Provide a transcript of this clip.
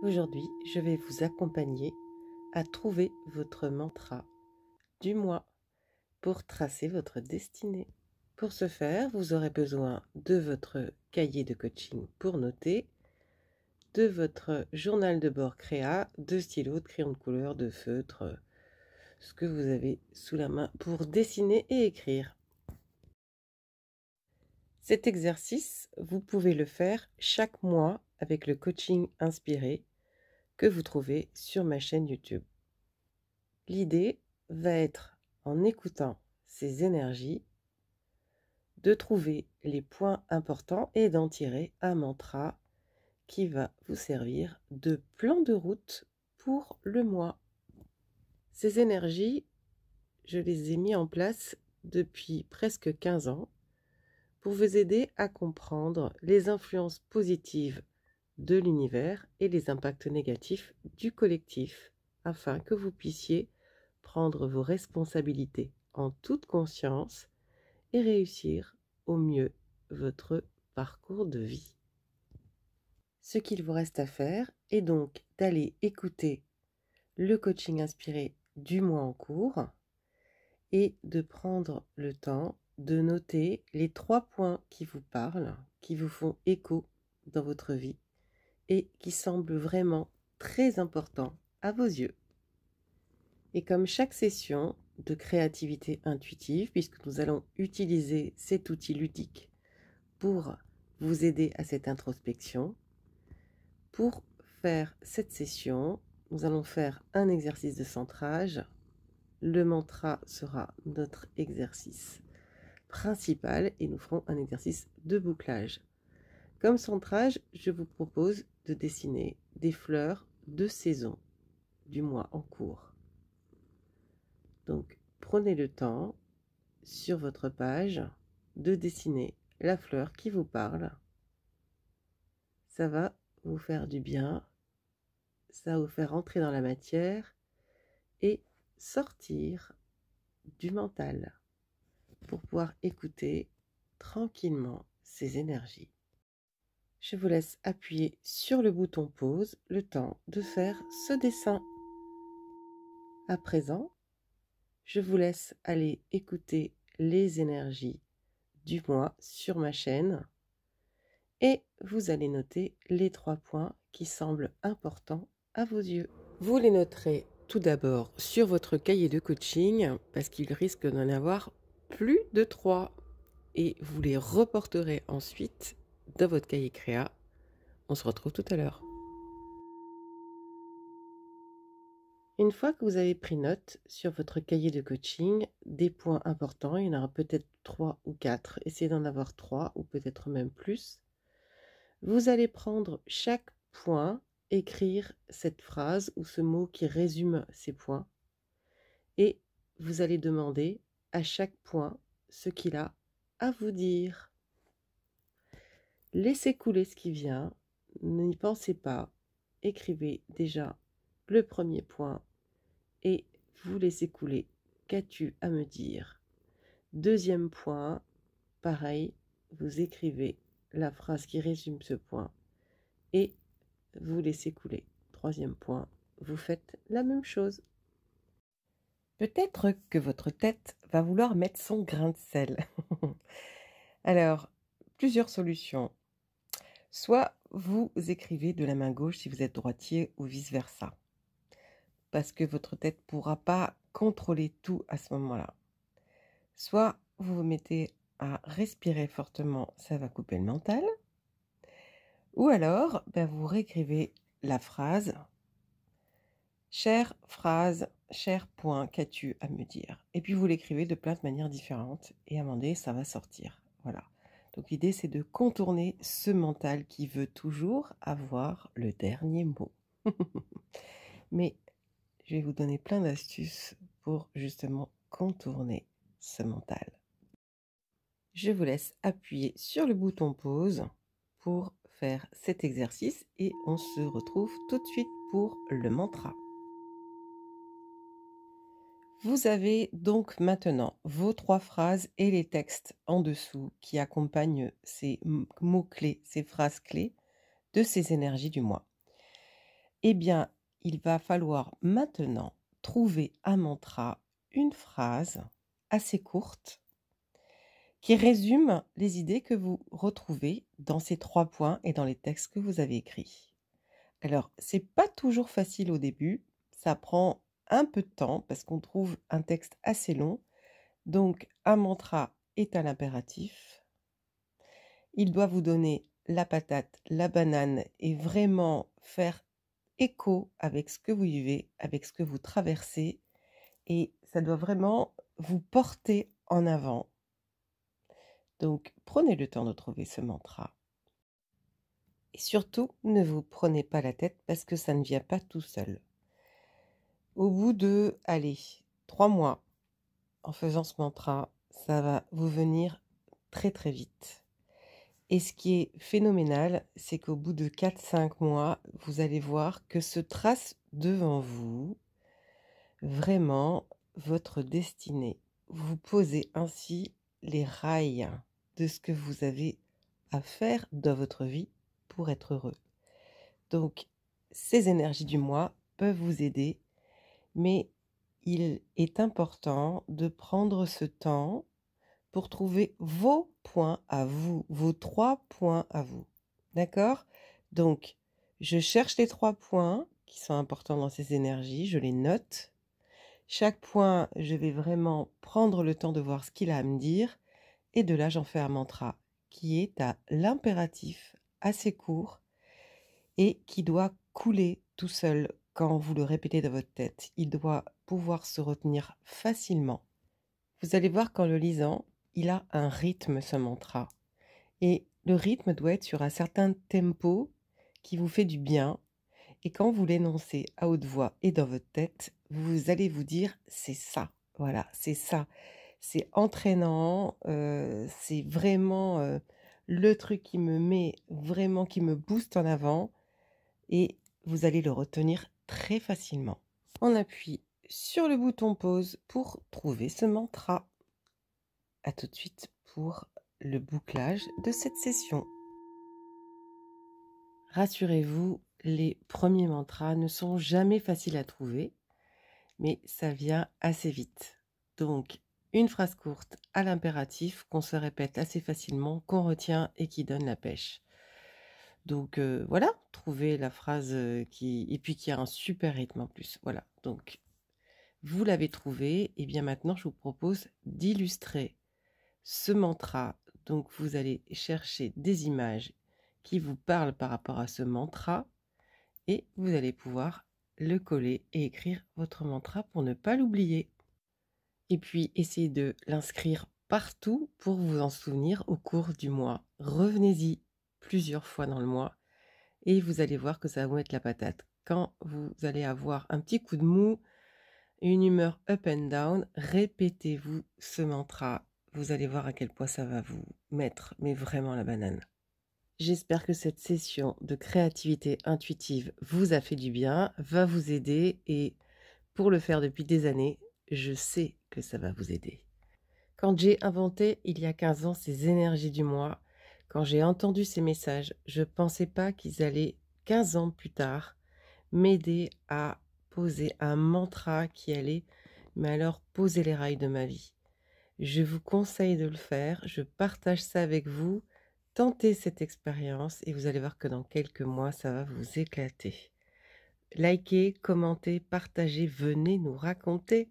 Aujourd'hui, je vais vous accompagner à trouver votre mantra du mois pour tracer votre destinée. Pour ce faire, vous aurez besoin de votre cahier de coaching pour noter, de votre journal de bord créa, de stylos, de crayons de couleur, de feutre, ce que vous avez sous la main pour dessiner et écrire. Cet exercice, vous pouvez le faire chaque mois avec le coaching inspiré que vous trouvez sur ma chaîne YouTube. L'idée va être, en écoutant ces énergies, de trouver les points importants et d'en tirer un mantra qui va vous servir de plan de route pour le mois. Ces énergies, je les ai mis en place depuis presque 15 ans pour vous aider à comprendre les influences positives de l'univers et les impacts négatifs du collectif afin que vous puissiez prendre vos responsabilités en toute conscience et réussir au mieux votre parcours de vie. Ce qu'il vous reste à faire est donc d'aller écouter le coaching inspiré du mois en cours et de prendre le temps de noter les 3 points qui vous parlent, qui vous font écho dans votre vie et qui semblent vraiment très importants à vos yeux. Et comme chaque session de créativité intuitive, puisque nous allons utiliser cet outil ludique pour vous aider à cette introspection, pour faire cette session, nous allons faire un exercice de centrage. Le mantra sera notre exercice principal et nous ferons un exercice de bouclage. Comme centrage, je vous propose de dessiner des fleurs de saison du mois en cours. Donc, prenez le temps, sur votre page, de dessiner la fleur qui vous parle. Ça va vous faire du bien, ça va vous faire entrer dans la matière et sortir du mental pour pouvoir écouter tranquillement ces énergies. Je vous laisse appuyer sur le bouton pause le temps de faire ce dessin. À présent, je vous laisse aller écouter les énergies du mois sur ma chaîne et vous allez noter les 3 points qui semblent importants à vos yeux. Vous les noterez tout d'abord sur votre cahier de coaching parce qu'il risque d'en avoir plus de 3 et vous les reporterez ensuite dans votre cahier créa. On se retrouve tout à l'heure. Une fois que vous avez pris note sur votre cahier de coaching des points importants, il y en aura peut-être 3 ou 4, essayez d'en avoir 3 ou peut-être même plus, vous allez prendre chaque point, écrire cette phrase ou ce mot qui résume ces points et vous allez demander à chaque point ce qu'il a à vous dire. Laissez couler ce qui vient, n'y pensez pas, écrivez déjà le premier point et vous laissez couler. Qu'as-tu à me dire? Deuxième point, pareil, vous écrivez la phrase qui résume ce point et vous laissez couler. Troisième point, vous faites la même chose. Peut-être que votre tête va vouloir mettre son grain de sel. Alors, plusieurs solutions. Soit vous écrivez de la main gauche si vous êtes droitier ou vice-versa, parce que votre tête ne pourra pas contrôler tout à ce moment-là. Soit vous vous mettez à respirer fortement, ça va couper le mental. Ou alors, vous réécrivez la phrase. Chère phrase, cher point, qu'as-tu à me dire? Et puis vous l'écrivez de plein de manières différentes et à un moment donné, ça va sortir. Voilà. Donc l'idée, c'est de contourner ce mental qui veut toujours avoir le dernier mot. Mais je vais vous donner plein d'astuces pour justement contourner ce mental. Je vous laisse appuyer sur le bouton pause pour faire cet exercice et on se retrouve tout de suite pour le mantra. Vous avez donc maintenant vos 3 phrases et les textes en dessous qui accompagnent ces mots-clés, ces phrases clés de ces énergies du mois. Eh bien, il va falloir maintenant trouver un mantra, une phrase assez courte qui résume les idées que vous retrouvez dans ces 3 points et dans les textes que vous avez écrits. Alors, c'est pas toujours facile au début, ça prend un peu de temps parce qu'on trouve un texte assez long. Donc, un mantra est à l'impératif. Il doit vous donner la patate, la banane et vraiment faire écho avec ce que vous vivez, avec ce que vous traversez. Et ça doit vraiment vous porter en avant. Donc, prenez le temps de trouver ce mantra. Et surtout, ne vous prenez pas la tête parce que ça ne vient pas tout seul. Au bout de, allez, 3 mois, en faisant ce mantra, ça va vous venir très très vite. Et ce qui est phénoménal, c'est qu'au bout de 4-5 mois, vous allez voir que se trace devant vous vraiment votre destinée. Vous posez ainsi les rails de ce que vous avez à faire dans votre vie pour être heureux. Donc, ces énergies du mois peuvent vous aider, mais il est important de prendre ce temps pour trouver vos points à vous, vos 3 points à vous. D'accord? Donc, je cherche les 3 points qui sont importants dans ces énergies, je les note. Chaque point, je vais vraiment prendre le temps de voir ce qu'il a à me dire et de là, j'en fais un mantra qui est à l'impératif assez court et qui doit couler tout seul quand vous le répétez dans votre tête. Il doit pouvoir se retenir facilement. Vous allez voir qu'en le lisant, il a un rythme, ce mantra. Et le rythme doit être sur un certain tempo qui vous fait du bien. Et quand vous l'énoncez à haute voix et dans votre tête, vous allez vous dire: «C'est ça, voilà, c'est ça». C'est entraînant, c'est vraiment, le truc qui me met vraiment qui me booste en avant et vous allez le retenir très facilement. On appuie sur le bouton pause pour trouver ce mantra. À tout de suite pour le bouclage de cette session. Rassurez-vous, les premiers mantras ne sont jamais faciles à trouver, mais ça vient assez vite. Donc, une phrase courte à l'impératif qu'on se répète assez facilement, qu'on retient et qui donne la pêche. Donc voilà, trouvez la phrase et puis qui a un super rythme en plus. Voilà, donc vous l'avez trouvé, et bien maintenant je vous propose d'illustrer ce mantra. Donc vous allez chercher des images qui vous parlent par rapport à ce mantra et vous allez pouvoir le coller et écrire votre mantra pour ne pas l'oublier. Et puis essayez de l'inscrire partout pour vous en souvenir au cours du mois. Revenez-y plusieurs fois dans le mois et vous allez voir que ça va vous mettre la patate. Quand vous allez avoir un petit coup de mou, une humeur up and down, répétez-vous ce mantra. Vous allez voir à quel point ça va vous mettre, mais vraiment la banane. J'espère que cette session de créativité intuitive vous a fait du bien, va vous aider et pour le faire depuis des années, je sais que ça va vous aider. Quand j'ai inventé il y a 15 ans ces énergies du moi, quand j'ai entendu ces messages, je ne pensais pas qu'ils allaient 15 ans plus tard m'aider à poser un mantra qui allait, mais alors poser les rails de ma vie. Je vous conseille de le faire, je partage ça avec vous, tentez cette expérience et vous allez voir que dans quelques mois, ça va vous éclater. Likez, commentez, partagez, venez nous raconter.